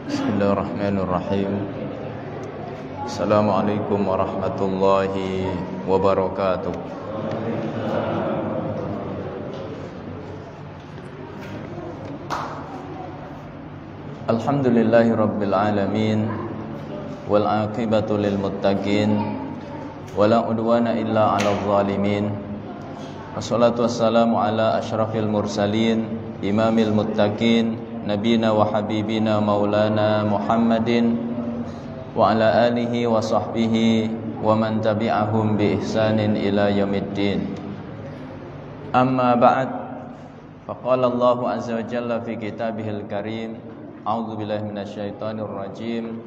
Bismillahirrahmanirrahim. Assalamualaikum warahmatullahi wabarakatuh. Alhamdulillahi rabbil alamin, wal aqibatu lil muttaqin, wala udwana illa 'alal zalimin. Wassalatu wassalamu ala asyrafil mursalin, imamil muttaqin, nabina wa habibina maulana Muhammadin wa ala alihi wa sahbihi wa man tabi'ahum bi ihsanin ila yaumiddin. Amma ba'd. Faqala Allahu azza wa jalla fi kitabihil karim, a'udzu billahi minasyaitonir rajim.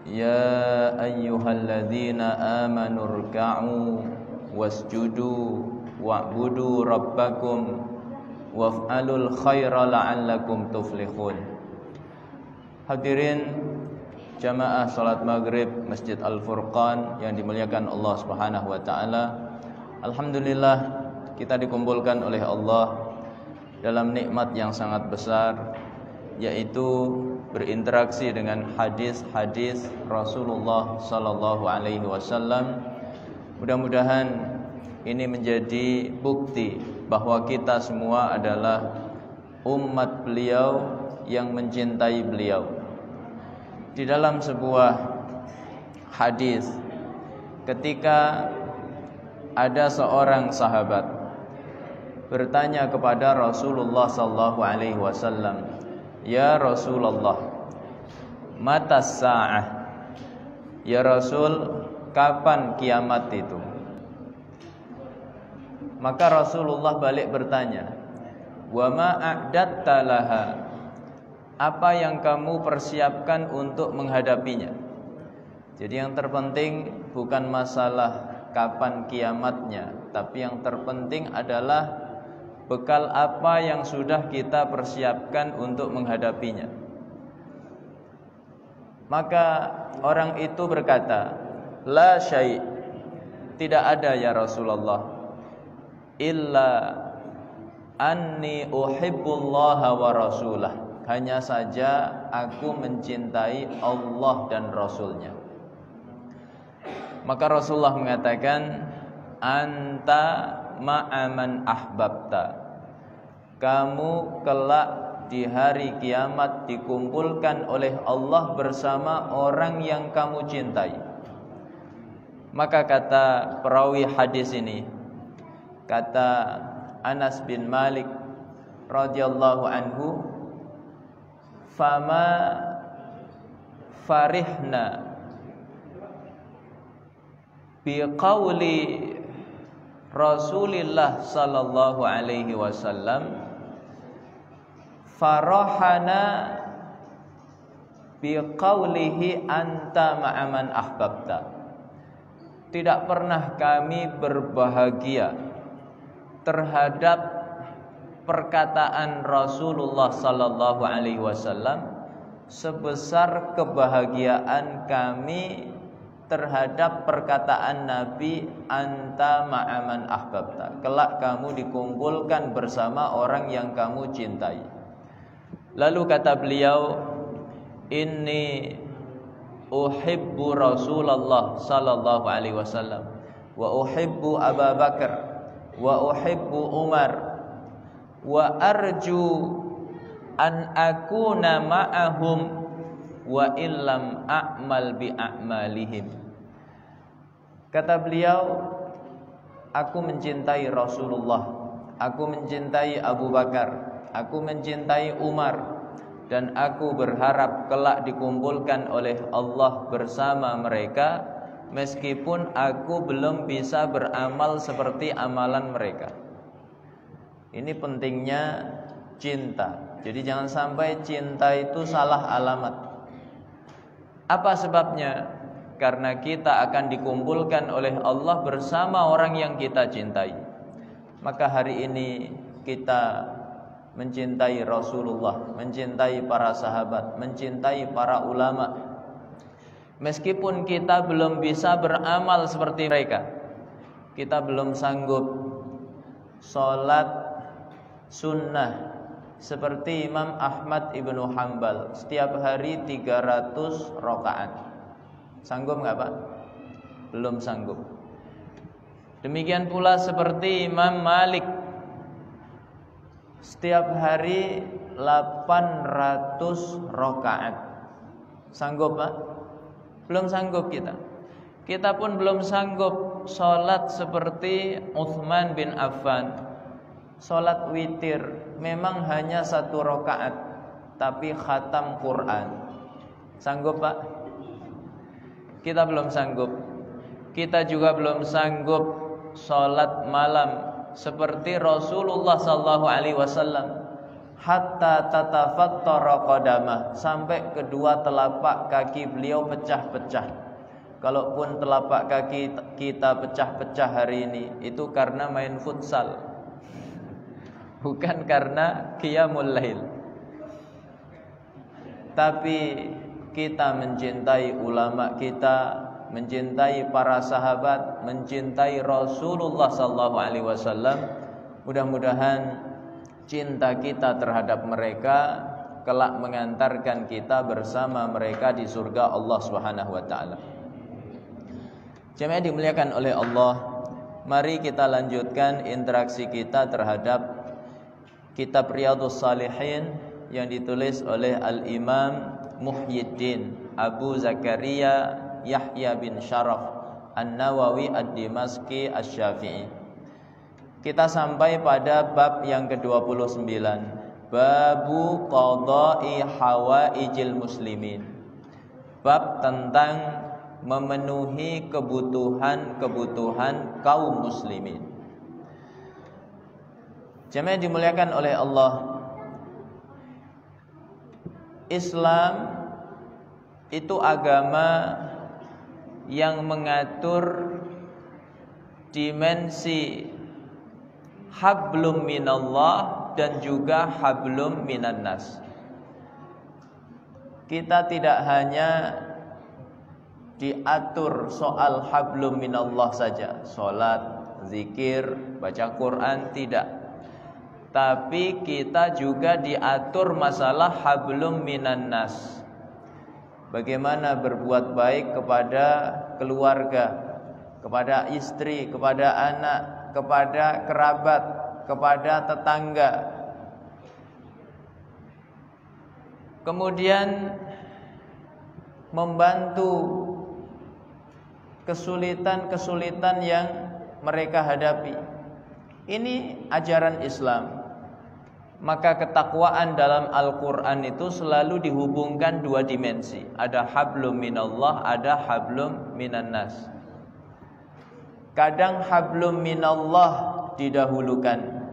Ya ayyuhalladzina amanu ruk'u wasjudu wa'budu rabbakum waf'alul khaira la'allakum tuflihun. Hadirin jamaah salat maghrib Masjid Al-Furqan yang dimuliakan Allah Subhanahu wa taala. Alhamdulillah kita dikumpulkan oleh Allah dalam nikmat yang sangat besar, yaitu berinteraksi dengan hadis-hadis Rasulullah sallallahu alaihi wasallam. Mudah-mudahan ini menjadi bukti bahwa kita semua adalah umat beliau yang mencintai beliau. Di dalam sebuah hadis, ketika ada seorang sahabat bertanya kepada Rasulullah sallallahu alaihi wasallam, "Ya Rasulullah, mata sa'ah?" Ya Rasul, kapan kiamat itu? Maka Rasulullah balik bertanya, "Wa ma a'datta laha?" Apa yang kamu persiapkan untuk menghadapinya? Jadi yang terpenting bukan masalah kapan kiamatnya, tapi yang terpenting adalah bekal apa yang sudah kita persiapkan untuk menghadapinya. Maka orang itu berkata, "La syai'." Tidak ada ya Rasulullah. Illa anni uhibbullaha wa rasulah. Hanya saja aku mencintai Allah dan Rasulnya. Maka Rasulullah mengatakan, "Anta ma'aman ahbabta." Kamu kelak di hari kiamat dikumpulkan oleh Allah bersama orang yang kamu cintai. Maka kata perawi hadis ini, kata Anas bin Malik radhiyallahu anhu, "Fama farihna biqauli Rasulillah sallallahu alaihi wasallam farahana biqaulihi anta ma'aman ahbabta." Tidak pernah kami berbahagia terhadap perkataan Rasulullah sallallahu alaihi wasallam sebesar kebahagiaan kami terhadap perkataan Nabi, anta ma'aman ahbabta. Kelak kamu dikumpulkan bersama orang yang kamu cintai. Lalu kata beliau, inni uhibbu Rasulullah sallallahu alaihi wasallam wa uhibbu Abu Bakar wa uhibbu Umar wa arju an akuna ma'ahum wa illam a'mal bi a'malihim. Kata beliau, aku mencintai Rasulullah, aku mencintai Abu Bakar, aku mencintai Umar, dan aku berharap kelak dikumpulkan oleh Allah bersama mereka, meskipun aku belum bisa beramal seperti amalan mereka. Ini pentingnya cinta. Jadi jangan sampai cinta itu salah alamat. Apa sebabnya? Karena kita akan dikumpulkan oleh Allah bersama orang yang kita cintai. Maka hari ini kita mencintai Rasulullah, mencintai para sahabat, mencintai para ulama. Meskipun kita belum bisa beramal seperti mereka, kita belum sanggup sholat sunnah seperti Imam Ahmad ibnu Hanbal setiap hari 300 rakaat. Sanggup nggak Pak? Belum sanggup. Demikian pula seperti Imam Malik setiap hari 800 rakaat. Sanggup Pak? Belum sanggup kita. Kita pun belum sanggup sholat seperti Utsman bin Affan. Sholat witir memang hanya 1 rakaat, tapi khatam Quran. Sanggup Pak? Kita belum sanggup. Kita juga belum sanggup sholat malam seperti Rasulullah SAW, hatta tatafattara qadamah, sampai kedua telapak kaki beliau pecah-pecah. Kalaupun telapak kaki kita pecah-pecah hari ini, itu karena main futsal, bukan karena qiyamul lail. Tapi kita mencintai ulama kita, mencintai para sahabat, mencintai Rasulullah SAW. Mudah-mudahan cinta kita terhadap mereka kelak mengantarkan kita bersama mereka di surga Allah Subhanahu wa taala. Jemaah dimuliakan oleh Allah, mari kita lanjutkan interaksi kita terhadap kitab Riyadhus Shalihin yang ditulis oleh Al-Imam Muhyiddin Abu Zakaria Yahya bin Sharaf An-Nawawi Ad-Dimashqi Asy-Syafi'i. Kita sampai pada bab yang ke-29, Babu Qada'i Hawaijil Muslimin. Bab tentang memenuhi kebutuhan-kebutuhan kaum muslimin. Jemaah dimuliakan oleh Allah, Islam itu agama yang mengatur dimensi hablum minallah dan juga hablum minannas. Kita tidak hanya diatur soal hablum minallah saja, salat, zikir, baca Quran, tidak. Tapi kita juga diatur masalah hablum minannas. Bagaimana berbuat baik kepada keluarga, kepada istri, kepada anak, kepada kerabat, kepada tetangga. Kemudian membantu kesulitan-kesulitan yang mereka hadapi. Ini ajaran Islam. Maka ketakwaan dalam Al-Quran itu selalu dihubungkan 2 dimensi. Ada hablum minallah, ada hablum minannas. Kadang hablum minallah didahulukan.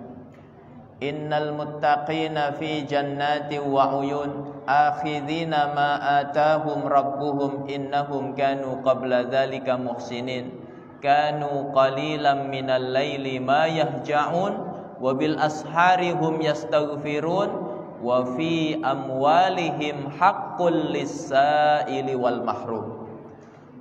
Innal muttaqina fi jannati wa uyun akhidhina ma atahum rabbuhum innahum kanu qabla dhalika muhsinin kanu qalilan minal laili ma yahja'un wa bil ashari hum yastaghfirun wa fi amwalihim haqqul lis-sa'ili wal mahrum.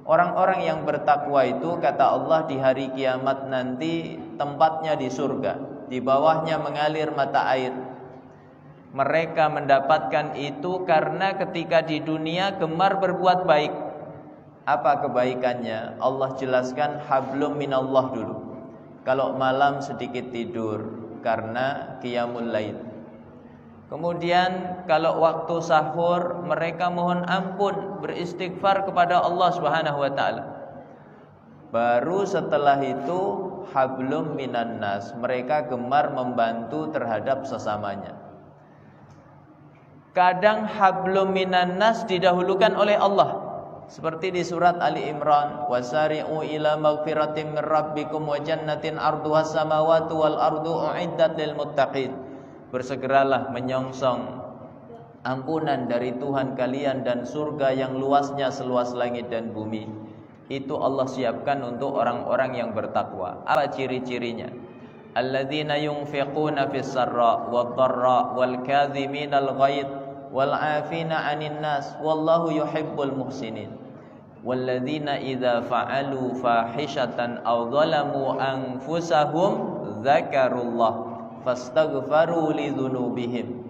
Orang-orang yang bertakwa itu, kata Allah, di hari kiamat nanti tempatnya di surga, di bawahnya mengalir mata air. Mereka mendapatkan itu karena ketika di dunia gemar berbuat baik. Apa kebaikannya? Allah jelaskan hablum minallah dulu. Kalau malam sedikit tidur karena qiyamul lail. Kemudian kalau waktu sahur mereka mohon ampun, beristighfar kepada Allah Subhanahu wa taala. Baru setelah itu hablum minannas, mereka gemar membantu terhadap sesamanya. Kadang hablum minannas didahulukan oleh Allah, seperti di surat Ali Imran, wasari'u ila maghfiratin min rabbikum wa jannatin arduha samawati wal ardu uiddat lil muttaqin. Bersegeralah menyongsong ampunan dari Tuhan kalian dan surga yang luasnya seluas langit dan bumi. Itu Allah siapkan untuk orang-orang yang bertakwa. Apa ciri-cirinya? alladzina yunfiquna fis sarra wad dharra wal kadhiminal ghaidh wal 'afina 'anil nas wallahu yuhibbul muhsinin. Walladzina idza fa'alu fahishatan aw zalamu anfusahum dzakarullah fastaghfaru lidzunubihim.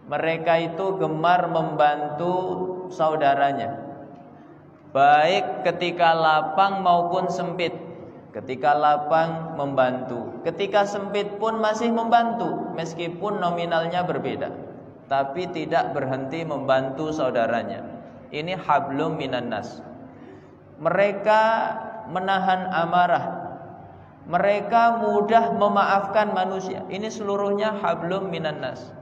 Mereka itu gemar membantu saudaranya, baik ketika lapang maupun sempit. Ketika lapang membantu, ketika sempit pun masih membantu, meskipun nominalnya berbeda, tapi tidak berhenti membantu saudaranya. Ini hablum minan nas. Mereka menahan amarah, mereka mudah memaafkan manusia. Ini seluruhnya hablum minan nas.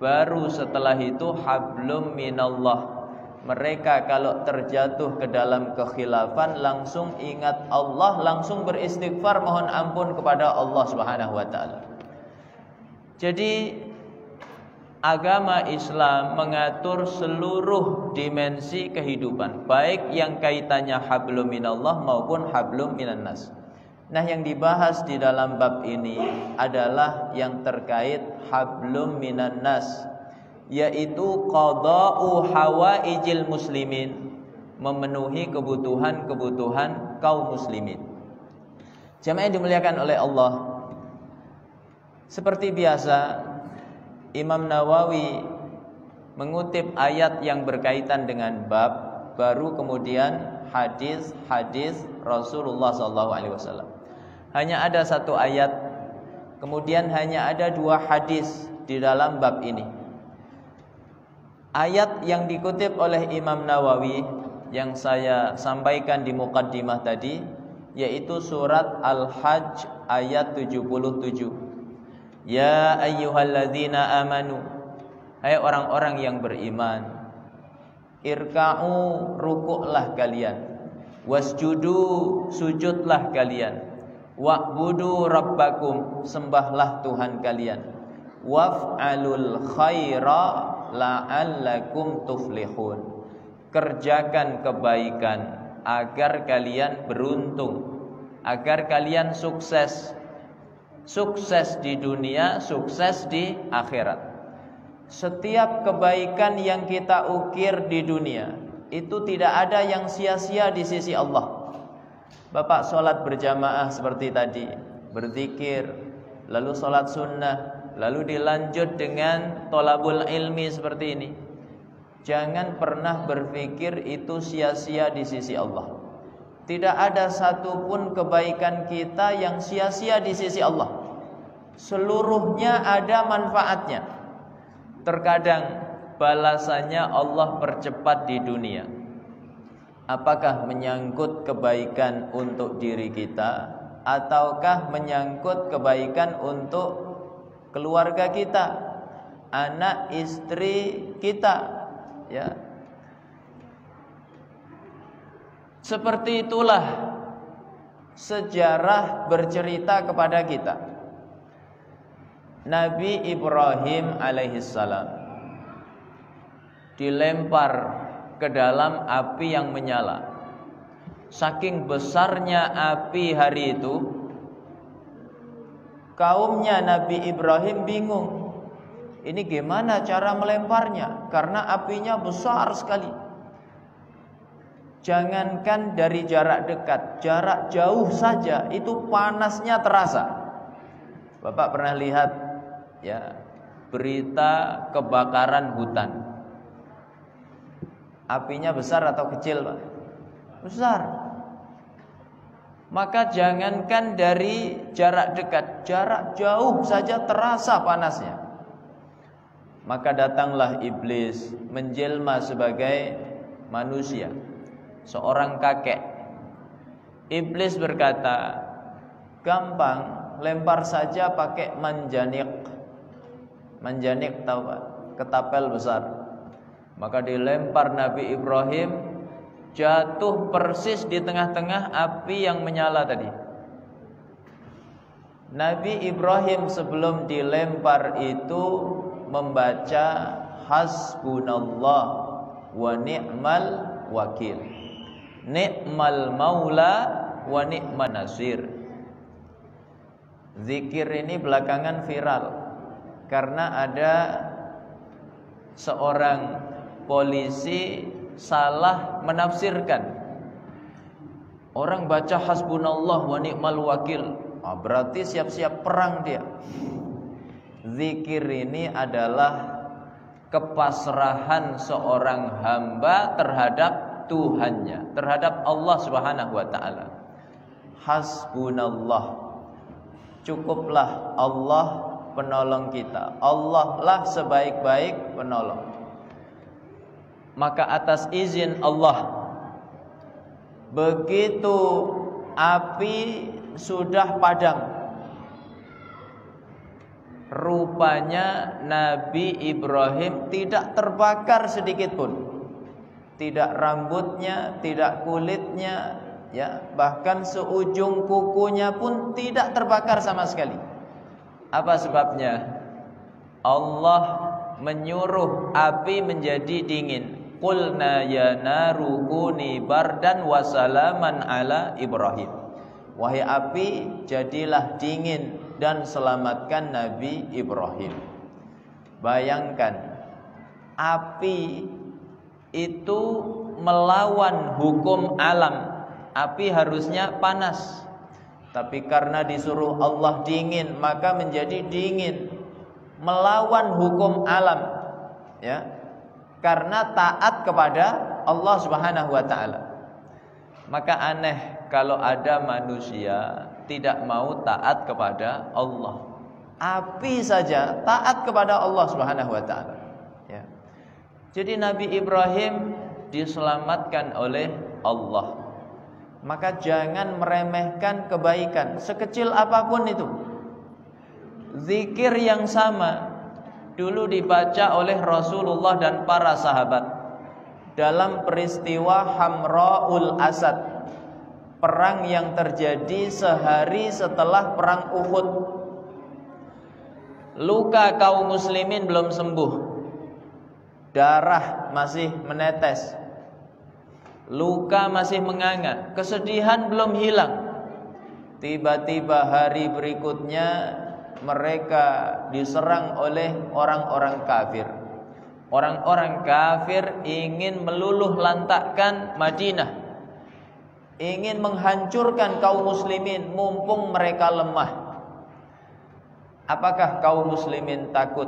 Baru setelah itu hablum minallah. Mereka kalau terjatuh ke dalam kekhilafan langsung ingat Allah, langsung beristighfar mohon ampun kepada Allah Subhanahu wa taala. Jadi agama Islam mengatur seluruh dimensi kehidupan, baik yang kaitannya hablum minallah maupun hablum minan nas. Nah, yang dibahas di dalam bab ini adalah yang terkait hablum minan nas, yaitu qada'u hawaijil muslimin, memenuhi kebutuhan-kebutuhan kaum muslimin. Jamaah yang dimuliakan oleh Allah, seperti biasa Imam Nawawi mengutip ayat yang berkaitan dengan bab, baru kemudian hadis-hadis Rasulullah SAW. Hanya ada satu ayat, kemudian hanya ada dua hadis di dalam bab ini. Ayat yang dikutip oleh Imam Nawawi yang saya sampaikan di muqaddimah tadi, yaitu surat Al-Hajj ayat 77. Ya ayyuhalladzina amanu, hai orang-orang yang beriman, irka'u, rukuklah kalian, wasjudu, sujudlah kalian, wa'budu rabbakum, sembahlah Tuhan kalian, waf'alul khaira la'allakum tuflihun, kerjakan kebaikan agar kalian beruntung, agar kalian sukses. Sukses di dunia, sukses di akhirat. Setiap kebaikan yang kita ukir di dunia itu tidak ada yang sia-sia di sisi Allah. Bapak sholat berjamaah seperti tadi, berzikir, lalu sholat sunnah, lalu dilanjut dengan tolabul ilmi seperti ini. Jangan pernah berpikir itu sia-sia di sisi Allah. Tidak ada satupun kebaikan kita yang sia-sia di sisi Allah. Seluruhnya ada manfaatnya. Terkadang balasannya Allah percepat di dunia. Apakah menyangkut kebaikan untuk diri kita, ataukah menyangkut kebaikan untuk keluarga kita, anak istri kita, ya. Seperti itulah sejarah bercerita kepada kita. Nabi Ibrahim alaihissalam dilempar ke dalam api yang menyala. Saking besarnya api hari itu, kaumnya Nabi Ibrahim bingung. Ini gimana cara melemparnya? Karena apinya besar sekali. Jangankan dari jarak dekat, jarak jauh saja itu panasnya terasa. Bapak pernah lihat ya berita kebakaran hutan? Apinya besar atau kecil, Pak? Besar. Maka jangankan dari jarak dekat, jarak jauh saja terasa panasnya. Maka datanglah iblis menjelma sebagai manusia, seorang kakek. Iblis berkata, gampang, lempar saja pakai manjanik. Manjanik tahu Pak? Ketapel besar. Maka dilempar Nabi Ibrahim, jatuh persis di tengah-tengah api yang menyala tadi. Nabi Ibrahim sebelum dilempar itu membaca hasbunallah wa ni'mal wakil, ni'mal maula wa ni'man nasir. Zikir ini belakangan viral karena ada seorang polisi salah menafsirkan. Orang baca hasbunallah wa ni'mal wakil, berarti siap-siap perang dia. Zikir ini adalah kepasrahan seorang hamba terhadap Tuhannya, terhadap Allah Subhanahu wa taala. Hasbunallah, cukuplah Allah penolong kita. Allah lah sebaik-baik penolong. Maka atas izin Allah, begitu api sudah padam, rupanya Nabi Ibrahim tidak terbakar sedikit pun. Tidak rambutnya, tidak kulitnya, ya, bahkan seujung kukunya pun tidak terbakar sama sekali. Apa sebabnya? Allah menyuruh api menjadi dingin. Qulna ya naru kuni bardan wa salaman ala Ibrahim. Wahai api, jadilah dingin dan selamatkan Nabi Ibrahim. Bayangkan, api itu melawan hukum alam. Api harusnya panas, tapi karena disuruh Allah dingin, maka menjadi dingin, melawan hukum alam, ya, karena taat kepada Allah Subhanahu wa taala. Maka aneh kalau ada manusia tidak mau taat kepada Allah. Api saja taat kepada Allah Subhanahu wa taala, ya. Jadi Nabi Ibrahim diselamatkan oleh Allah. Maka jangan meremehkan kebaikan sekecil apapun itu. Zikir yang sama dulu dibaca oleh Rasulullah dan para sahabat dalam peristiwa Hamra'ul Asad, perang yang terjadi sehari setelah perang Uhud. Luka kaum muslimin belum sembuh, darah masih menetes, luka masih menganga, kesedihan belum hilang. Tiba-tiba hari berikutnya mereka diserang oleh orang-orang kafir. Orang-orang kafir ingin meluluh lantakkan Madinah, ingin menghancurkan kaum muslimin mumpung mereka lemah. Apakah kaum muslimin takut?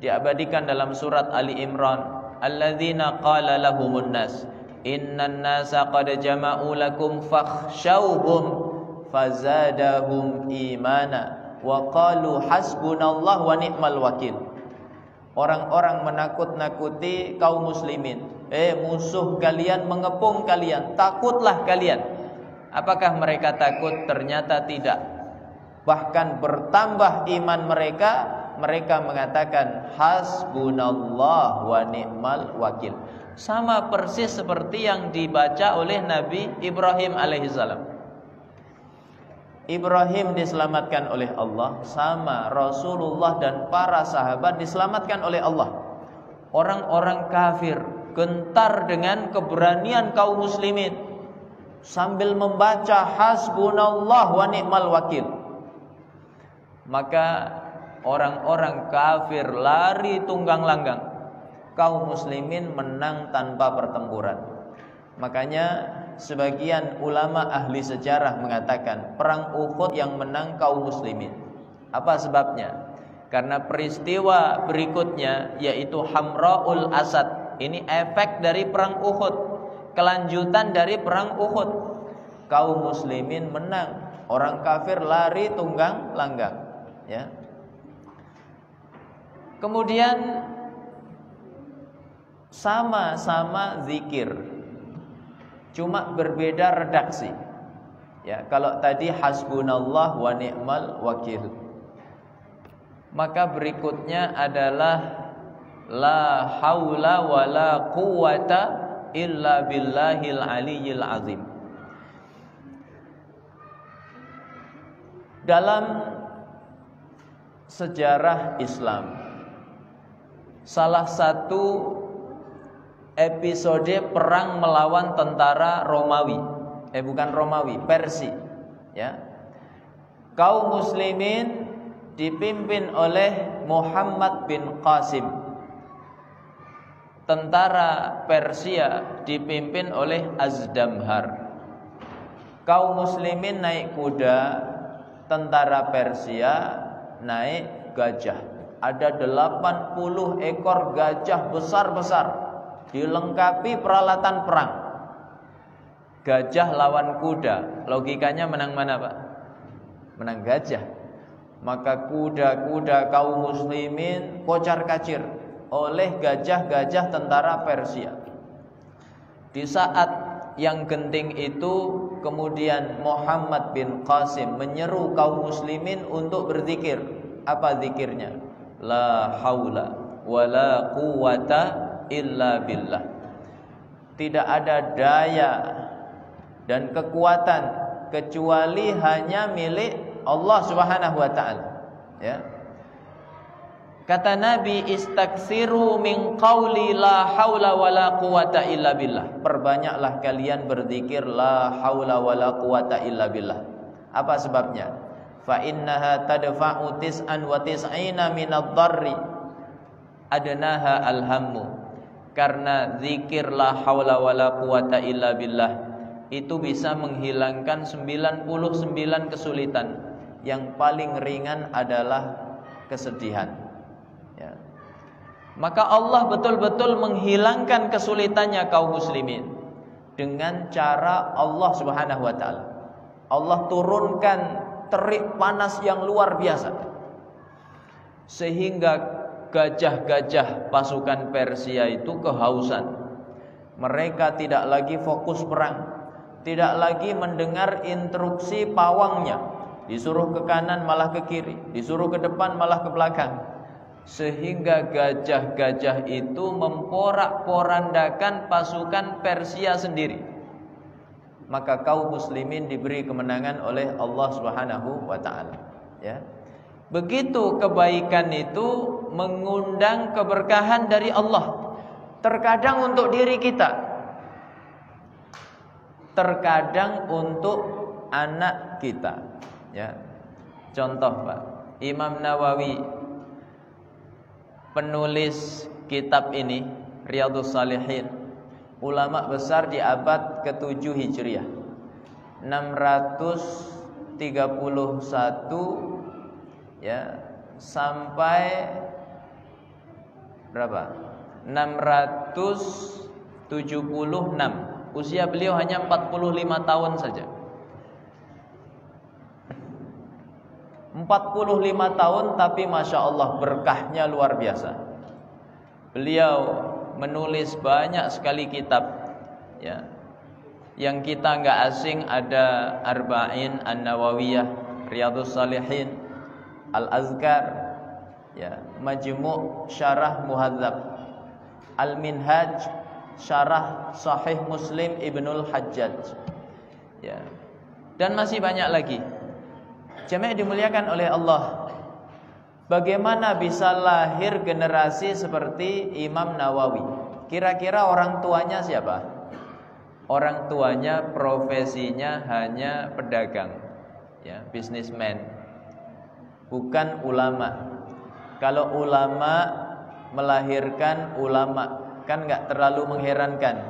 Diabadikan dalam surat Ali Imran, alladzina qala lahumun nas innan nasa qad jama'u lakum fakhshawhum fazadahum imana wa qalu hasbunallah wa ni'mal wakil. Orang-orang menakut-nakuti kaum muslimin, musuh kalian mengepung kalian, takutlah kalian. Apakah mereka takut? Ternyata tidak. Bahkan bertambah iman mereka. Mereka mengatakan hasbunallah wa ni'mal wakil. Sama persis seperti yang dibaca oleh Nabi Ibrahim alaihissalam. Ibrahim diselamatkan oleh Allah, sama Rasulullah dan para sahabat diselamatkan oleh Allah. Orang-orang kafir gentar dengan keberanian kaum muslimin sambil membaca hasbunallah wa ni'mal wakil. Maka orang-orang kafir lari tunggang langgang, kaum muslimin menang tanpa pertempuran. Makanya sebagian ulama ahli sejarah mengatakan perang Uhud yang menang kaum muslimin. Apa sebabnya? Karena peristiwa berikutnya yaitu Hamra'ul Asad. Ini efek dari perang Uhud, kelanjutan dari perang Uhud. Kaum muslimin menang, orang kafir lari tunggang langgang, ya. Kemudian sama-sama zikir, cuma berbeda redaksi. Ya, kalau tadi hasbunallah wa ni'mal wakil, maka berikutnya adalah la haula wa la quwata illa billahil aliyyil azim. Dalam sejarah Islam, salah satu episode perang melawan tentara Romawi, bukan Romawi, Persia, ya. kaum muslimin dipimpin oleh Muhammad bin Qasim. Tentara Persia dipimpin oleh Azdamhar. Kaum muslimin naik kuda, tentara Persia naik gajah. Ada 80 ekor gajah besar-besar, dilengkapi peralatan perang. Gajah lawan kuda, logikanya menang mana, Pak? Menang gajah. Maka kuda-kuda kaum muslimin kocar-kacir oleh gajah-gajah tentara Persia. Di saat yang genting itu, kemudian Muhammad bin Qasim menyeru kaum muslimin untuk berzikir. Apa zikirnya? La haula wala quwata illa billah. Tidak ada daya dan kekuatan kecuali hanya milik Allah Subhanahu wa taala, ya. Kata Nabi, istaksiru min qauli la haula wala quwata illa billah. Perbanyaklah kalian berzikir la haula wala quwata illa billah. Apa sebabnya? Fa innaha tadfa'u tis'an wa tis'ina minadh dharri adnaha alhammu. Karena zikir la haula wala quwata illa billah itu bisa menghilangkan 99 kesulitan. Yang paling ringan adalah kesedihan, ya. Maka Allah betul-betul menghilangkan kesulitannya kaum muslimin dengan cara Allah Subhanahu wa taala. Allah turunkan terik panas yang luar biasa, sehingga gajah-gajah pasukan Persia itu kehausan. Mereka tidak lagi fokus perang, tidak lagi mendengar instruksi pawangnya. Disuruh ke kanan malah ke kiri, disuruh ke depan malah ke belakang. Sehingga gajah-gajah itu memporak-porandakan pasukan Persia sendiri. Maka kaum muslimin diberi kemenangan oleh Allah Subhanahu wa taala, ya. Begitu kebaikan itu mengundang keberkahan dari Allah. Terkadang untuk diri kita, terkadang untuk anak kita, ya. Contoh, Pak, Imam Nawawi, penulis kitab ini Riyadhus Shalihin, ulama besar di abad ke-7 Hijriah, 631, ya, sampai berapa? 676. Usia beliau hanya 45 tahun saja. 45 tahun, tapi Masya Allah berkahnya luar biasa. Beliau menulis banyak sekali kitab, ya. Yang kita nggak asing ada Arba'in An-Nawawiyah, Riyadhus Shalihin, Al-Azkar, ya, Majmu' Syarah Muhadzab, Al-Minhaj Syarah Sahih Muslim Ibnul Hajjaj, ya. Dan masih banyak lagi. Jemaah dimuliakan oleh Allah, bagaimana bisa lahir generasi seperti Imam Nawawi? Kira-kira orang tuanya siapa? Orang tuanya profesinya hanya pedagang, ya, bisnismen, bukan ulama. Kalau ulama melahirkan ulama, kan nggak terlalu mengherankan.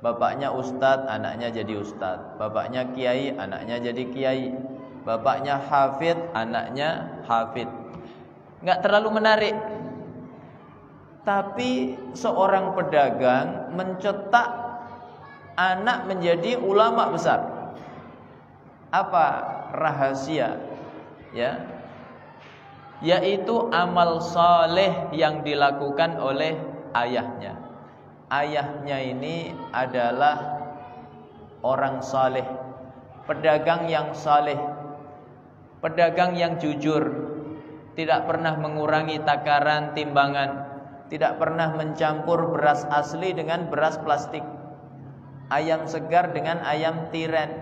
Bapaknya ustadz, anaknya jadi ustadz. Bapaknya kiai, anaknya jadi kiai. Bapaknya hafid, anaknya hafid. Nggak terlalu menarik. Tapi seorang pedagang mencetak anak menjadi ulama besar. Apa rahasia? Ya, yaitu amal saleh yang dilakukan oleh ayahnya. Ayahnya ini adalah orang saleh, pedagang yang saleh, pedagang yang jujur, tidak pernah mengurangi takaran timbangan, tidak pernah mencampur beras asli dengan beras plastik, ayam segar dengan ayam tiren,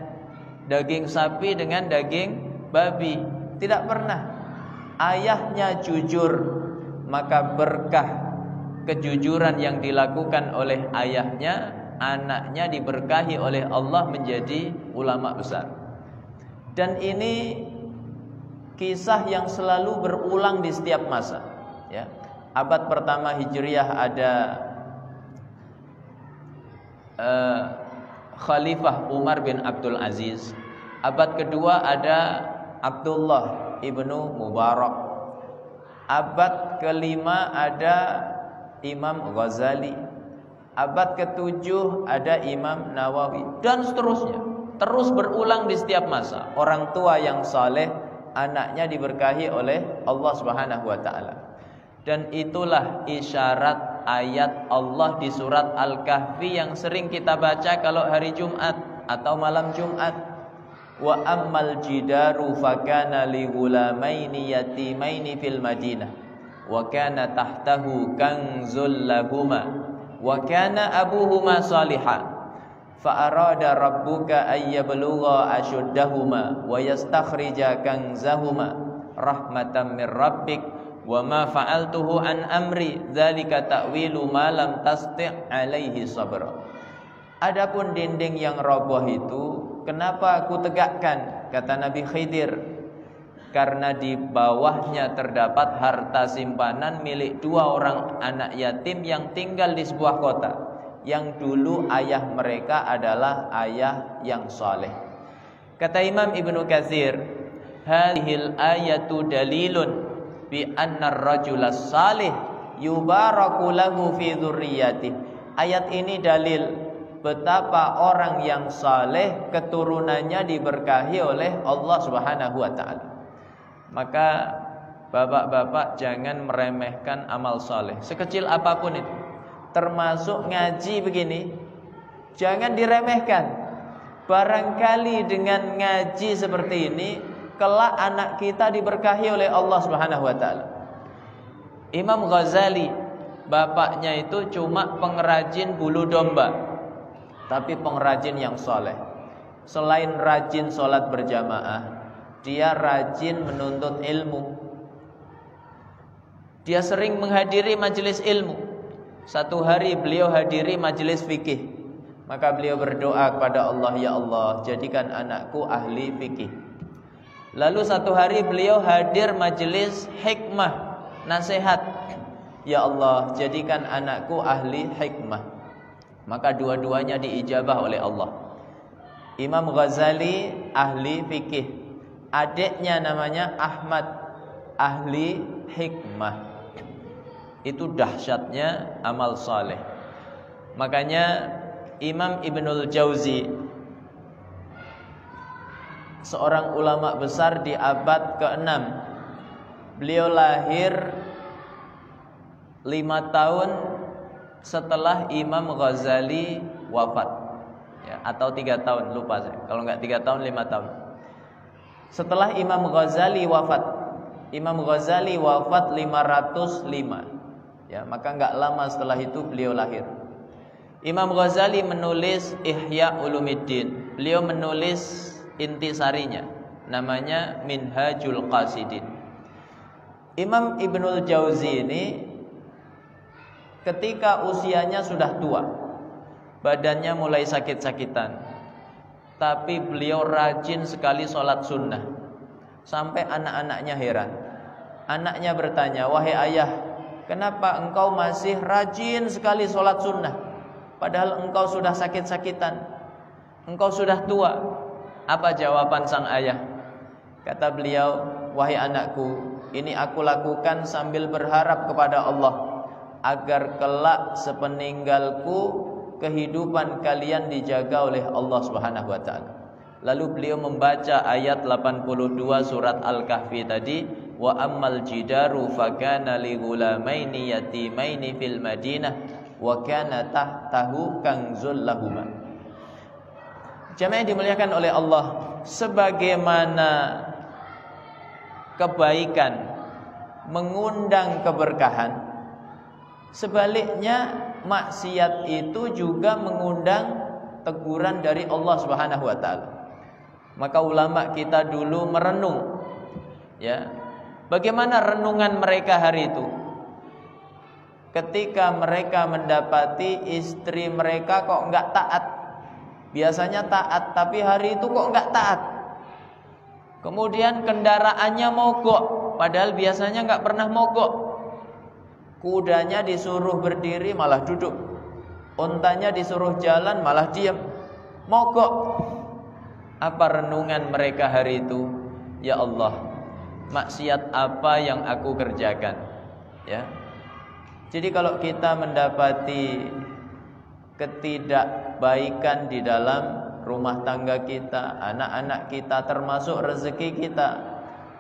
daging sapi dengan daging babi, tidak pernah. Ayahnya jujur, maka berkah kejujuran yang dilakukan oleh ayahnya, anaknya diberkahi oleh Allah menjadi ulama besar. Dan ini kisah yang selalu berulang di setiap masa, ya. Abad pertama Hijriah ada Khalifah Umar bin Abdul Aziz. Abad kedua ada Abdullah ibnu Mubarak. Abad kelima ada Imam Ghazali. Abad ketujuh ada Imam Nawawi, dan seterusnya. Terus berulang di setiap masa. Orang tua yang saleh, anaknya diberkahi oleh Allah Subhanahu wa taala. Dan itulah isyarat ayat Allah di surat Al-Kahfi yang sering kita baca kalau hari Jumat atau malam Jumat. Wa ammal jidaru fakana li ghulamaini yatimaini fil Madinah wa kana tahtahu kanzul lahuma wa kana abuhuma salihan fa arada rabbuka ay yablugha ashuddahuma wa yastakhrija kanzahuma rahmatan mir rabbik wa ma fa'altuhu an amri dzalika ta'wilu ma lam tasti' alaihi sabra. Adapun dinding yang roboh itu kenapa aku tegakkan? Kata Nabi Khidir, karena di bawahnya terdapat harta simpanan milik 2 orang anak yatim yang tinggal di sebuah kota, yang dulu ayah mereka adalah ayah yang saleh. Kata Imam Ibnu Katsir, hadhil ayatu dalilun bi anna ar-rajula salih yubaraku lahu fi dzurriyyatihi. Ayat ini dalil betapa orang yang saleh keturunannya diberkahi oleh Allah Subhanahu wa taala. Maka bapak-bapak jangan meremehkan amal saleh sekecil apapun itu. Termasuk ngaji begini, jangan diremehkan. Barangkali dengan ngaji seperti ini kelak anak kita diberkahi oleh Allah Subhanahu wa taala. Imam Ghazali, bapaknya itu cuma pengrajin bulu domba, tapi pengrajin yang soleh. Selain rajin sholat berjamaah, dia rajin menuntut ilmu. Dia sering menghadiri majelis ilmu. Satu hari beliau hadiri majelis fikih. Maka beliau berdoa kepada Allah, ya Allah, jadikan anakku ahli fikih. Lalu satu hari beliau hadir majelis hikmah, nasihat. Ya Allah, jadikan anakku ahli hikmah. Maka dua-duanya diijabah oleh Allah. Imam Ghazali ahli fikih, adiknya namanya Ahmad, ahli hikmah. Itu dahsyatnya amal saleh. Makanya Imam Ibnul Jauzi, seorang ulama besar di abad ke-6, beliau lahir 5 tahun setelah Imam Ghazali wafat, ya, atau 3 tahun, lupa saya. Kalau enggak 3 tahun, 5 tahun. Setelah Imam Ghazali wafat, Imam Ghazali wafat 505, ya, maka enggak lama setelah itu beliau lahir. Imam Ghazali menulis Ihya Ulumuddin. Beliau menulis intisarinya, namanya Minhajul Qasidin. Imam Ibnul Jauzi ini ketika usianya sudah tua, badannya mulai sakit-sakitan, tapi beliau rajin sekali sholat sunnah. Sampai anak-anaknya heran. Anaknya bertanya, wahai ayah, kenapa engkau masih rajin sekali sholat sunnah? Padahal engkau sudah sakit-sakitan, engkau sudah tua. Apa jawaban sang ayah? Kata beliau, wahai anakku, ini aku lakukan sambil berharap kepada Allah agar kelak sepeninggalku kehidupan kalian dijaga oleh Allah Subhanahu wa taala. Lalu beliau membaca ayat 82 surat Al-Kahfi tadi, wa ammal jidaru fakana li ghulamaini yatimaini fil Madinah wa kana tahtahu kanzul lahuma. Jamaah yang dimuliakan oleh Allah, sebagaimana kebaikan mengundang keberkahan, sebaliknya maksiat itu juga mengundang teguran dari Allah Subhanahu wa taala. Maka ulama kita dulu merenung, ya, bagaimana renungan mereka hari itu ketika mereka mendapati istri mereka kok enggak taat. Biasanya taat, tapi hari itu kok enggak taat. Kemudian kendaraannya mogok, padahal biasanya nggak pernah mogok. Kudanya disuruh berdiri malah duduk, untanya disuruh jalan malah diam, mogok. Apa renungan mereka hari itu? Ya Allah, maksiat apa yang aku kerjakan? Ya. Jadi kalau kita mendapati ketidakbaikan di dalam rumah tangga kita, anak-anak kita, termasuk rezeki kita,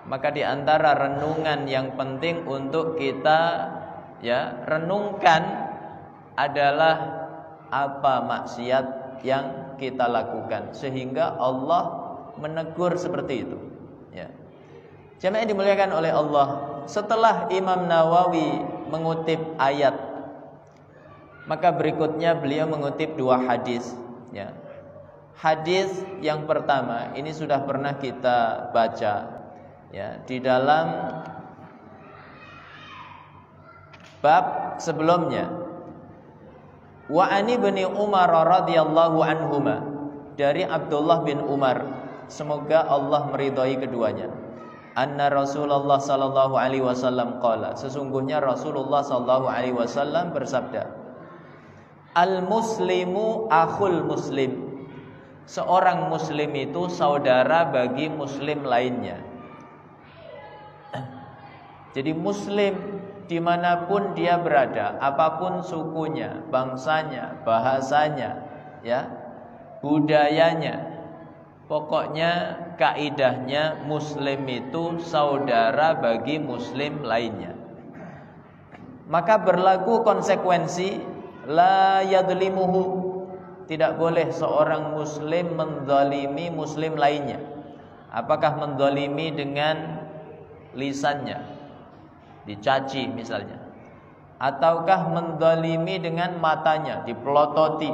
maka di antara renungan yang penting untuk kita renungkan adalah apa maksiat yang kita lakukan sehingga Allah menegur seperti itu. Ya. Jamaah yang dimuliakan oleh Allah, setelah Imam Nawawi mengutip ayat, maka berikutnya beliau mengutip dua hadis. Ya. Hadis yang pertama ini sudah pernah kita baca ya di dalam bab sebelumnya. Wa ani bin Umar radhiyallahu anhuma, dari Abdullah bin Umar, semoga Allah meridhai keduanya. Anna Rasulullah sallallahu alaihi wasallam qala, sesungguhnya Rasulullah sallallahu alaihi wasallam bersabda, al muslimu akhul muslim, seorang muslim itu saudara bagi muslim lainnya. Jadi muslim dimanapun dia berada, apapun sukunya, bangsanya, bahasanya, ya, budayanya, pokoknya kaidahnya muslim itu saudara bagi muslim lainnya. Maka berlaku konsekuensi la yadlimuhu, tidak boleh seorang muslim menzalimi muslim lainnya. Apakah menzalimi dengan lisannya, dicaci misalnya, ataukah menzalimi dengan matanya, dipelototi,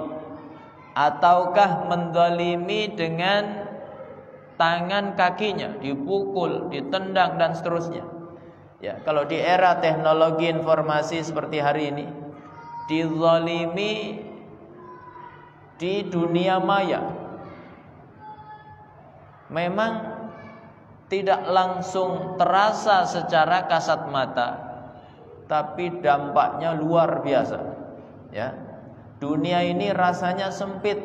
ataukah menzalimi dengan tangan kakinya, dipukul, ditendang dan seterusnya. Ya, kalau di era teknologi informasi seperti hari ini, dizalimi di dunia maya memang tidak langsung terasa secara kasat mata, tapi dampaknya luar biasa. Ya, dunia ini rasanya sempit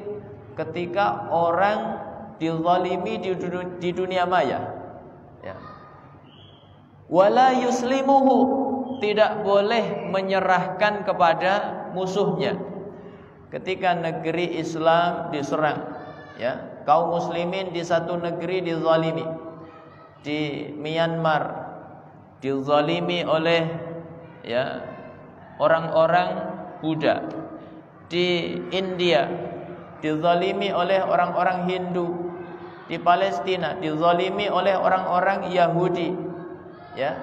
ketika orang dizalimi di dunia maya. Ya. Wala yuslimuhu, tidak boleh menyerahkan kepada musuhnya. Ketika negeri Islam diserang, ya, kaum muslimin di satu negeri dizalimi. Di Myanmar dizalimi oleh ya orang-orang Buddha. Di India dizalimi oleh orang-orang Hindu. Di Palestina dizalimi oleh orang-orang Yahudi. Ya.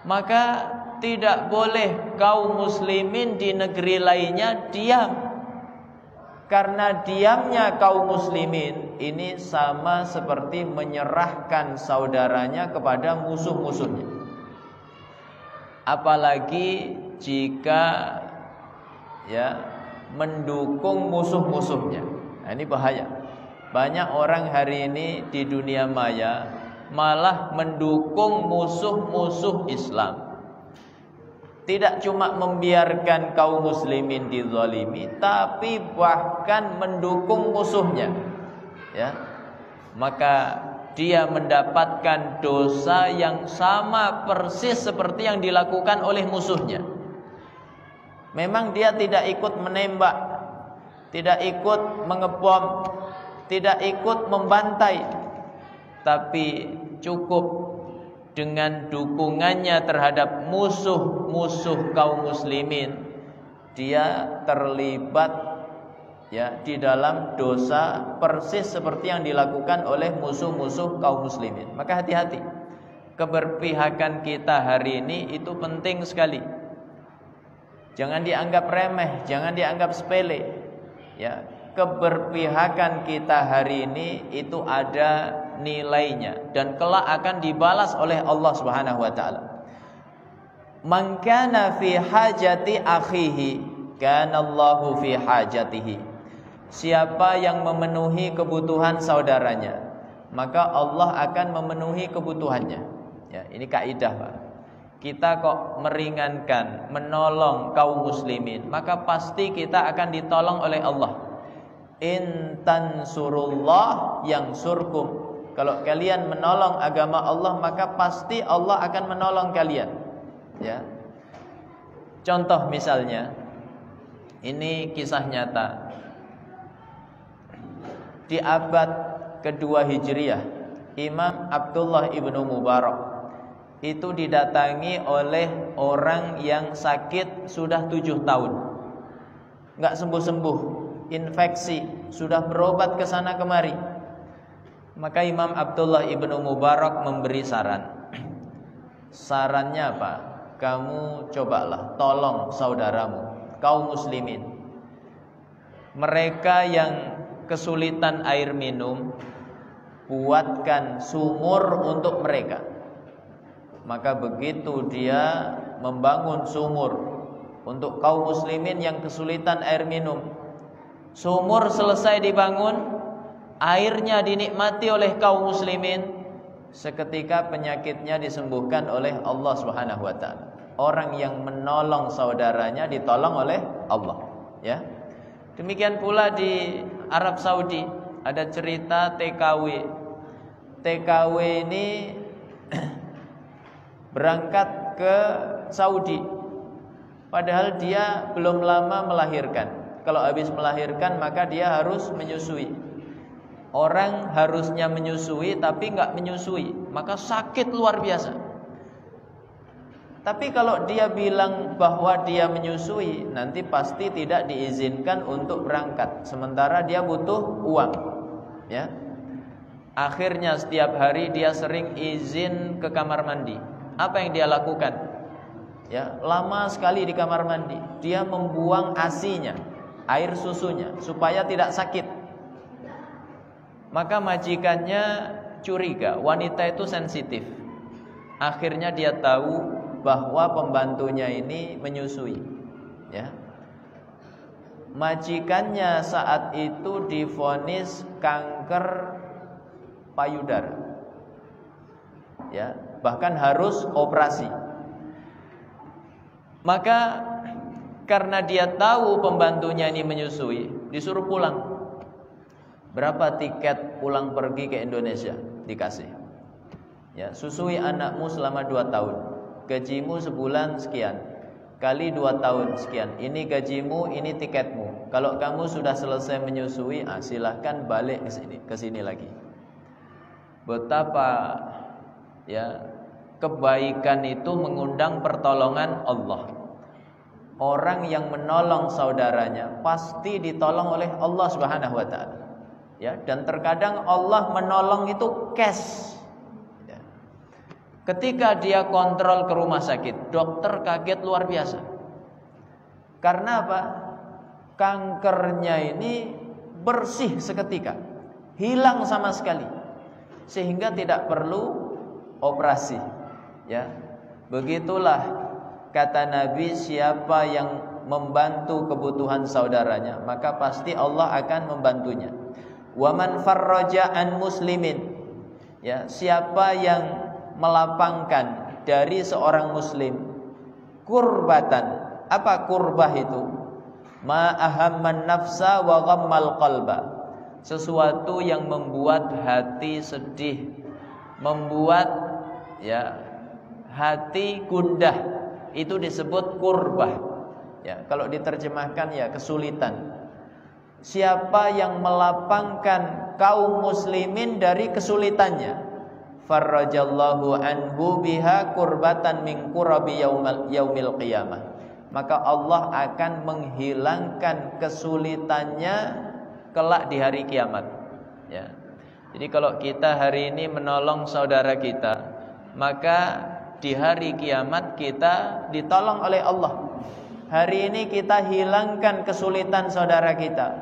Maka tidak boleh kaum muslimin di negeri lainnya diam. Karena diamnya kaum muslimin ini sama seperti menyerahkan saudaranya kepada musuh-musuhnya. Apalagi jika ya mendukung musuh-musuhnya. Nah, ini bahaya. Banyak orang hari ini di dunia maya malah mendukung musuh-musuh Islam. Tidak cuma membiarkan kaum muslimin dizalimi, tapi bahkan mendukung musuhnya. Ya. Maka dia mendapatkan dosa yang sama persis seperti yang dilakukan oleh musuhnya. Memang dia tidak ikut menembak, tidak ikut mengebom, tidak ikut membantai, tapi cukup dengan dukungannya terhadap musuh-musuh kaum muslimin, dia terlibat ya di dalam dosa persis seperti yang dilakukan oleh musuh-musuh kaum muslimin. Maka hati-hati. Keberpihakan kita hari ini itu penting sekali. Jangan dianggap remeh, jangan dianggap sepele. Ya, keberpihakan kita hari ini itu ada nilainya dan kelak akan dibalas oleh Allah Subhanahu wa taala. Man kana fi hajati akhihi kana Allahu fi hajatihi. Siapa yang memenuhi kebutuhan saudaranya, maka Allah akan memenuhi kebutuhannya. Ya, ini kaidah, Pak. Kita kok meringankan, menolong kaum muslimin, maka pasti kita akan ditolong oleh Allah. In tansurullah yansurkum. Kalau kalian menolong agama Allah, maka pasti Allah akan menolong kalian. Ya. Contoh misalnya, ini kisah nyata. Di abad kedua Hijriah, Imam Abdullah ibnu Mubarak itu didatangi oleh orang yang sakit sudah 7 tahun, nggak sembuh-sembuh, infeksi, sudah berobat ke sana kemari. Maka Imam Abdullah ibnu Mubarak memberi saran. Sarannya apa? Kamu cobalah tolong saudaramu kaum muslimin, mereka yang kesulitan air minum, buatkan sumur untuk mereka. Maka begitu dia membangun sumur untuk kaum muslimin yang kesulitan air minum, sumur selesai dibangun, airnya dinikmati oleh kaum muslimin, seketika penyakitnya disembuhkan oleh Allah Subhanahu wa taala. Orang yang menolong saudaranya ditolong oleh Allah, ya. Demikian pula di Arab Saudi ada cerita TKW. TKW ini berangkat ke Saudi, padahal dia belum lama melahirkan. Kalau habis melahirkan maka dia harus menyusui. Orang harusnya menyusui tapi nggak menyusui, maka sakit luar biasa. Tapi kalau dia bilang bahwa dia menyusui, nanti pasti tidak diizinkan untuk berangkat. Sementara dia butuh uang, ya. Akhirnya setiap hari dia sering izin ke kamar mandi. Apa yang dia lakukan? Ya, lama sekali di kamar mandi. Dia membuang ASI-nya, air susunya, supaya tidak sakit. Maka majikannya curiga, wanita itu sensitif. Akhirnya dia tahu bahwa pembantunya ini menyusui, ya. Majikannya saat itu divonis kanker payudara, ya, bahkan harus operasi. Maka karena dia tahu pembantunya ini menyusui, disuruh pulang. Berapa tiket pulang pergi ke Indonesia? Dikasih, ya, susui anakmu selama 2 tahun. Gajimu sebulan sekian, kali 2 tahun sekian. Ini gajimu, ini tiketmu. Kalau kamu sudah selesai menyusui, silahkan balik ke sini lagi. Betapa, ya, kebaikan itu mengundang pertolongan Allah. Orang yang menolong saudaranya pasti ditolong oleh Allah Subhanahu wa taala. Ya, dan terkadang Allah menolong itu cash. Ketika dia kontrol ke rumah sakit, dokter kaget luar biasa. Karena apa? Kankernya ini bersih seketika, hilang sama sekali, sehingga tidak perlu operasi. Ya, begitulah kata Nabi, siapa yang membantu kebutuhan saudaranya, maka pasti Allah akan membantunya. Wa man farraja an muslimin, ya, siapa yang melapangkan dari seorang muslim kurbatan. Apa kurbah itu? Ma ahamman nafsa wa ghammal qalba. Sesuatu yang membuat hati sedih, membuat, ya, hati gundah, itu disebut kurbah. Ya, kalau diterjemahkan, ya, kesulitan. Siapa yang melapangkan kaum muslimin dari kesulitannya, farrajallahu anhu biha kurbatan min kurabi yaumil qiyamah, maka Allah akan menghilangkan kesulitannya kelak di hari kiamat. Ya. Jadi kalau kita hari ini menolong saudara kita, maka di hari kiamat kita ditolong oleh Allah. Hari ini kita hilangkan kesulitan saudara kita,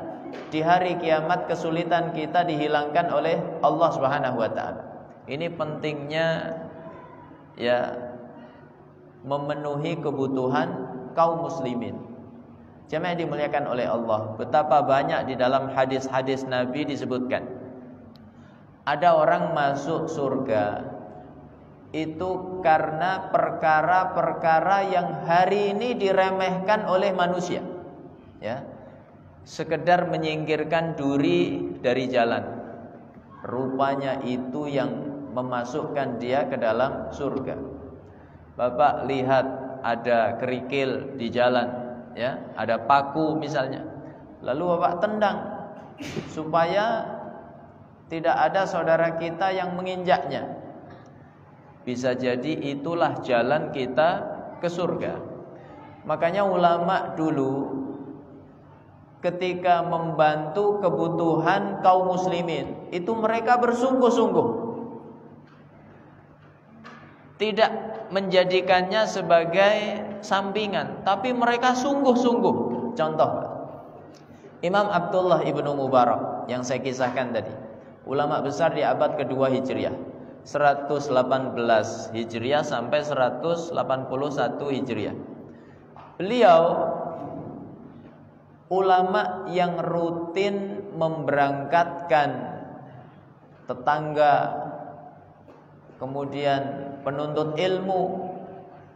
di hari kiamat kesulitan kita dihilangkan oleh Allah Subhanahu wa taala. Ini pentingnya, ya, memenuhi kebutuhan kaum muslimin. Jemaah yang dimuliakan oleh Allah, betapa banyak di dalam hadis-hadis Nabi disebutkan ada orang masuk surga itu karena perkara-perkara yang hari ini diremehkan oleh manusia, ya, sekedar menyingkirkan duri dari jalan. Rupanya itu yang memasukkan dia ke dalam surga. Bapak lihat ada kerikil di jalan, ya, ada paku misalnya, lalu Bapak tendang supaya tidak ada saudara kita yang menginjaknya. Bisa jadi itulah jalan kita ke surga. Makanya ulama dulu ketika membantu kebutuhan kaum muslimin, itu mereka bersungguh-sungguh, tidak menjadikannya sebagai sampingan, tapi mereka sungguh-sungguh. Contoh, Imam Abdullah ibnu Mubarak yang saya kisahkan tadi, ulama besar di abad kedua Hijriah, 118 Hijriah sampai 181 Hijriah. Beliau ulama yang rutin memberangkatkan tetangga, kemudian penuntut ilmu,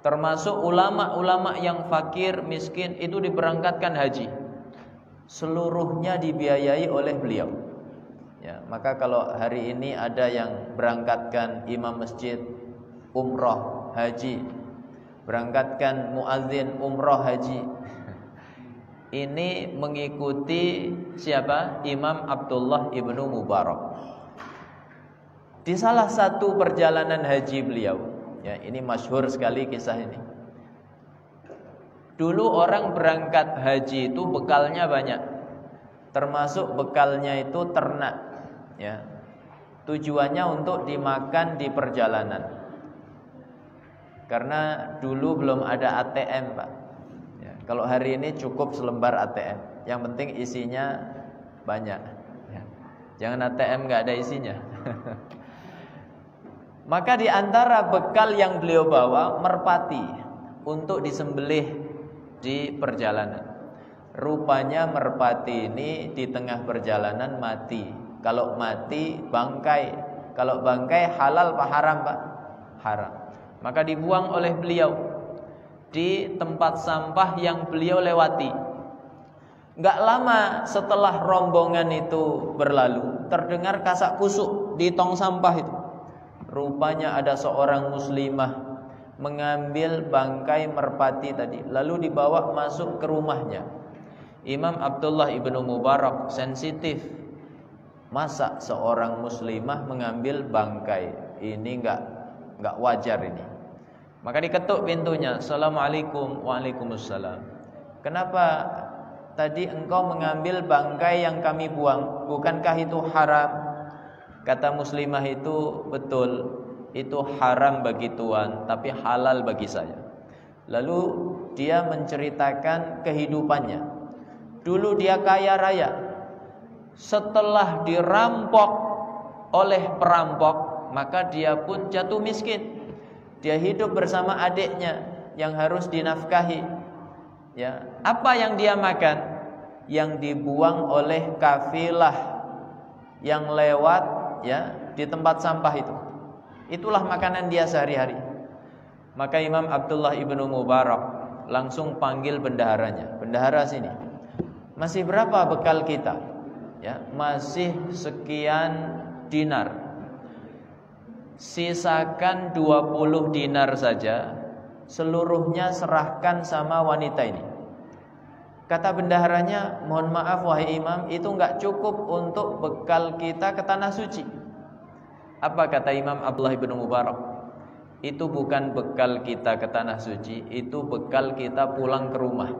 termasuk ulama-ulama yang fakir miskin itu diberangkatkan haji. Seluruhnya dibiayai oleh beliau. Ya, maka kalau hari ini ada yang berangkatkan imam masjid umroh haji, berangkatkan muadzin umroh haji, ini mengikuti siapa? Imam Abdullah ibnu Mubarak. Di salah satu perjalanan haji beliau, ya, ini masyhur sekali kisah ini. Dulu orang berangkat haji itu bekalnya banyak, termasuk bekalnya itu ternak, ya. Tujuannya untuk dimakan di perjalanan. Karena dulu belum ada ATM, Pak. Ya, kalau hari ini cukup selembar ATM, yang penting isinya banyak. Ya. Jangan ATM nggak ada isinya. Maka di antara bekal yang beliau bawa merpati untuk disembelih di perjalanan. Rupanya merpati ini di tengah perjalanan mati. Kalau mati bangkai. Kalau bangkai halal apa haram, Pak? Haram. Maka dibuang oleh beliau di tempat sampah yang beliau lewati. Gak lama setelah rombongan itu berlalu, terdengar kasak kusuk di tong sampah itu. Rupanya ada seorang muslimah mengambil bangkai merpati tadi, lalu dibawa masuk ke rumahnya. Imam Abdullah ibnu Mubarak sensitif. Masa seorang muslimah mengambil bangkai? Ini enggak wajar ini. Maka diketuk pintunya. Assalamualaikum. Waalaikumsalam. Kenapa tadi engkau mengambil bangkai yang kami buang? Bukankah itu haram? Kata muslimah itu, betul, itu haram bagi Tuhan, tapi halal bagi saya. Lalu dia menceritakan kehidupannya. Dulu dia kaya raya. Setelah dirampok oleh perampok, maka dia pun jatuh miskin. Dia hidup bersama adiknya yang harus dinafkahi. Ya, apa yang dia makan? Yang dibuang oleh kafilah yang lewat, ya, di tempat sampah itu. Itulah makanan dia sehari-hari. Maka Imam Abdullah ibnu Mubarak langsung panggil bendaharanya. Bendahara sini. Masih berapa bekal kita? Ya, masih sekian dinar. Sisakan 20 dinar saja. Seluruhnya serahkan sama wanita ini. Kata bendaharanya, mohon maaf wahai imam, itu enggak cukup untuk bekal kita ke tanah suci. Apa kata Imam Abdullah bin Mubarak? Itu bukan bekal kita ke tanah suci, itu bekal kita pulang ke rumah.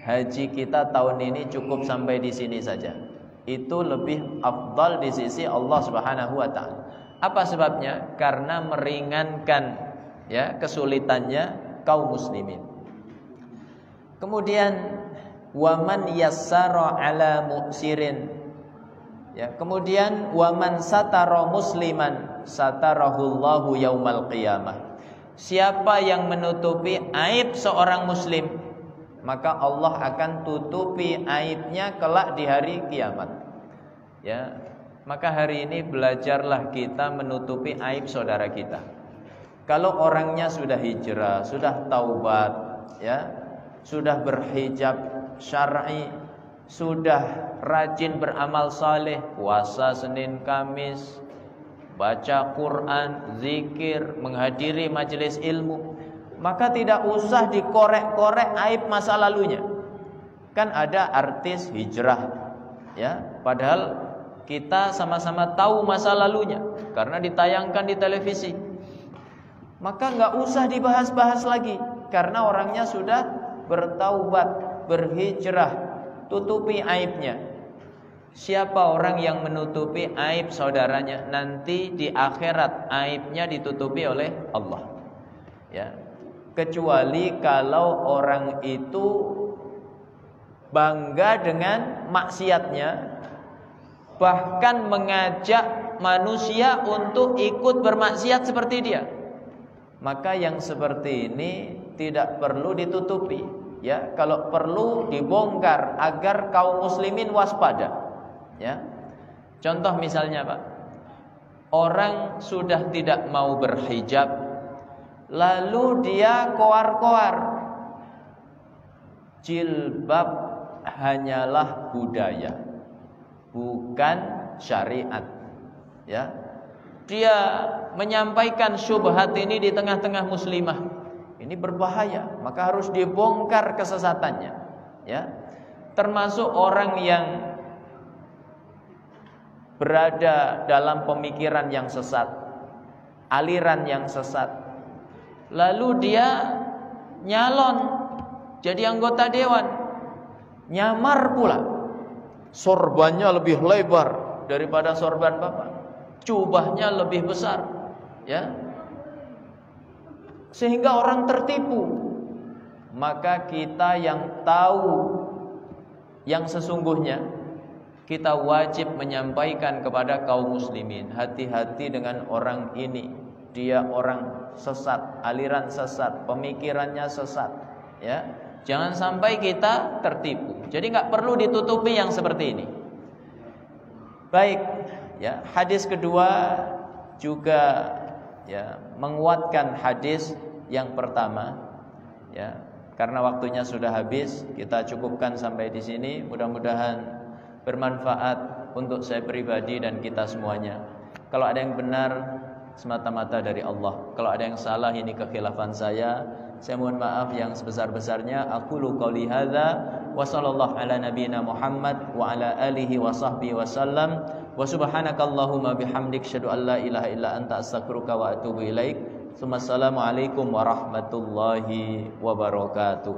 Haji kita tahun ini cukup sampai di sini saja. Itu lebih afdal di sisi Allah Subhanahu wa taala. Apa sebabnya? Karena meringankan, ya, kesulitannya kaum muslimin. Kemudian waman yassara ala mu'sirin, ya, kemudian waman satara musliman satarahullahu yaumal qiyamah. Siapa yang menutupi aib seorang muslim, maka Allah akan tutupi aibnya kelak di hari kiamat. Ya, Maka hari ini belajarlah kita menutupi aib saudara kita. Kalau orangnya sudah hijrah, sudah taubat, ya, sudah berhijab syar'i, sudah rajin beramal saleh, puasa Senin Kamis, baca Quran, zikir, menghadiri majelis ilmu, maka tidak usah dikorek-korek aib masa lalunya. Kan ada artis hijrah, ya, padahal kita sama-sama tahu masa lalunya karena ditayangkan di televisi. Maka nggak usah dibahas-bahas lagi karena orangnya sudah bertaubat, berhijrah, tutupi aibnya. Siapa orang yang menutupi aib saudaranya, nanti di akhirat aibnya ditutupi oleh Allah. Ya. Kecuali kalau orang itu bangga dengan maksiatnya, bahkan mengajak manusia untuk ikut bermaksiat seperti dia. Maka yang seperti ini tidak perlu ditutupi, ya. Kalau perlu dibongkar agar kaum muslimin waspada, ya. Contoh misalnya, Pak, orang sudah tidak mau berhijab, lalu dia koar-koar, jilbab hanyalah budaya, bukan syariat, ya. Dia menyampaikan syubhat ini di tengah-tengah muslimah. Ini berbahaya, maka harus dibongkar kesesatannya, ya. Termasuk orang yang berada dalam pemikiran yang sesat, aliran yang sesat, lalu dia nyalon jadi anggota dewan, nyamar pula, sorbannya lebih lebar daripada sorban bapak, jubahnya lebih besar, ya, sehingga orang tertipu. Maka kita yang tahu yang sesungguhnya, kita wajib menyampaikan kepada kaum muslimin, hati-hati dengan orang ini, dia orang sesat, aliran sesat, pemikirannya sesat, ya. Jangan sampai kita tertipu. Jadi nggak perlu ditutupi yang seperti ini. Baik, ya, hadis kedua juga, ya, menguatkan hadis yang pertama, ya. Karena waktunya sudah habis, kita cukupkan sampai di sini. Mudah-mudahan bermanfaat untuk saya pribadi dan kita semuanya. Kalau ada yang benar semata-mata dari Allah. Kalau ada yang salah, ini kekhilafan saya mohon maaf yang sebesar-besarnya. Aqulu qouli hadza wa sallallahu ala nabiyyina Muhammad wa ala alihi wa sahbihi wasallam. Wa subhanakallahumma bihamdik asyhadu an la ilaha illa anta astaghfiruka wa atubu ilaik. Assalamualaikum warahmatullahi wabarakatuh.